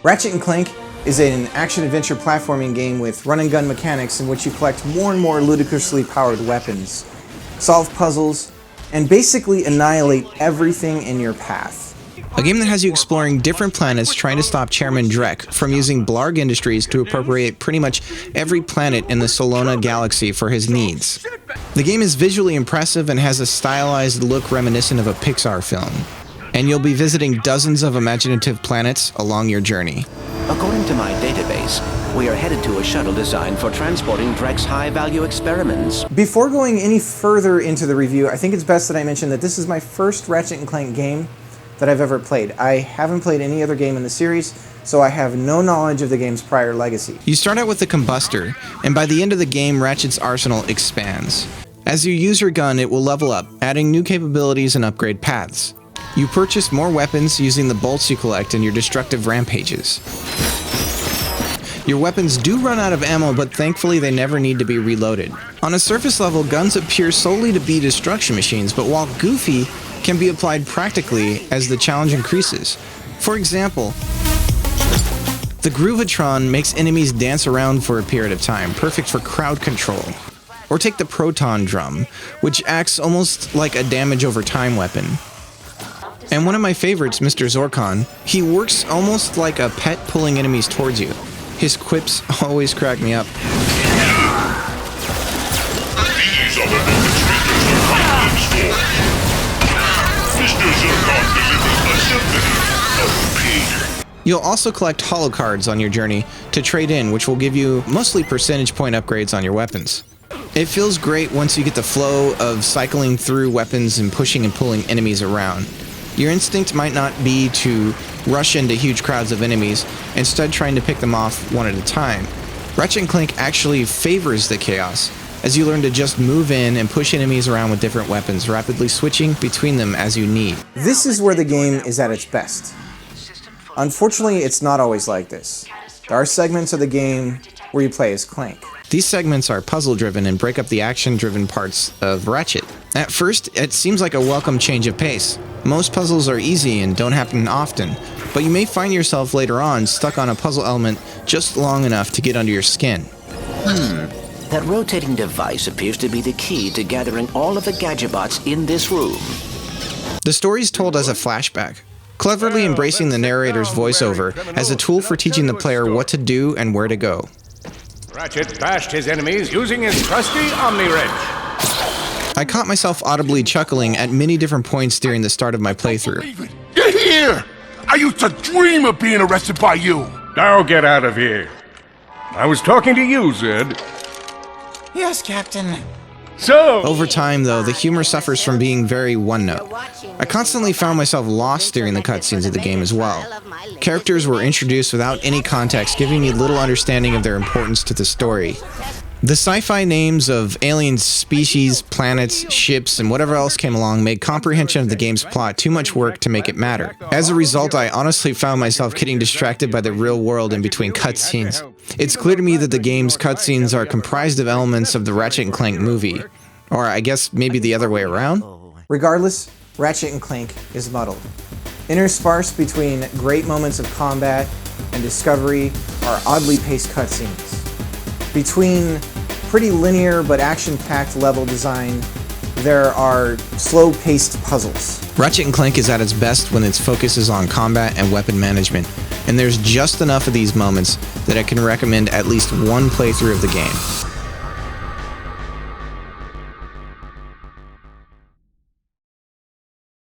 Ratchet and Clank is an action-adventure platforming game with run-and-gun mechanics in which you collect more and more ludicrously powered weapons, solve puzzles, and basically annihilate everything in your path. A game that has you exploring different planets trying to stop Chairman Drek from using Blarg Industries to appropriate pretty much every planet in the Solona galaxy for his needs. The game is visually impressive and has a stylized look reminiscent of a Pixar film. And you'll be visiting dozens of imaginative planets along your journey. According to my database, we are headed to a shuttle designed for transporting Drek's high-value experiments. Before going any further into the review, I think it's best that I mention that this is my first Ratchet and Clank game that I've ever played. I haven't played any other game in the series, so I have no knowledge of the game's prior legacy. You start out with the combustor, and by the end of the game, Ratchet's arsenal expands. As you use your gun, it will level up, adding new capabilities and upgrade paths. You purchase more weapons using the bolts you collect in your destructive rampages. Your weapons do run out of ammo, but thankfully they never need to be reloaded. On a surface level, guns appear solely to be destruction machines, but while goofy, can be applied practically as the challenge increases. For example, the Groovatron makes enemies dance around for a period of time, perfect for crowd control. Or take the Proton Drum, which acts almost like a damage over time weapon. And one of my favorites, Mr. Zorkon, he works almost like a pet pulling enemies towards you. His quips always crack me up. These are the perpetrators of my store. Mr. Zorkon delivers a symphony of pain. You'll also collect holo cards on your journey to trade in, which will give you mostly percentage point upgrades on your weapons. It feels great once you get the flow of cycling through weapons and pushing and pulling enemies around. Your instinct might not be to rush into huge crowds of enemies, instead trying to pick them off one at a time. Ratchet and Clank actually favors the chaos, as you learn to just move in and push enemies around with different weapons, rapidly switching between them as you need. This is where the game is at its best. Unfortunately, it's not always like this. There are segments of the game where you play as Clank. These segments are puzzle-driven and break up the action-driven parts of Ratchet. At first, it seems like a welcome change of pace. Most puzzles are easy and don't happen often, but you may find yourself later on stuck on a puzzle element just long enough to get under your skin. That rotating device appears to be the key to gathering all of the Gadgetbots in this room. The story is told as a flashback, cleverly embracing the narrator's voiceover as a tool for teaching the player what to do and where to go. Ratchet bashed his enemies using his trusty Omni-Wrench. I caught myself audibly chuckling at many different points during the start of my playthrough. You're here! I used to dream of being arrested by you! Now get out of here. I was talking to you, Zed. Yes, Captain. So, Over time, though, the humor suffers from being very one-note. I constantly found myself lost during the cutscenes of the game as well. Characters were introduced without any context, giving me little understanding of their importance to the story. The sci-fi names of alien species, planets, ships, and whatever else came along made comprehension of the game's plot too much work to make it matter. As a result, I honestly found myself getting distracted by the real world in between cutscenes. It's clear to me that the game's cutscenes are comprised of elements of the Ratchet and Clank movie. Or I guess maybe the other way around? Regardless, Ratchet and Clank is muddled. Interspersed between great moments of combat and discovery are oddly paced cutscenes. Between pretty linear but action-packed level design, there are slow-paced puzzles. Ratchet and Clank is at its best when its focus is on combat and weapon management, and there's just enough of these moments that I can recommend at least one playthrough of the game.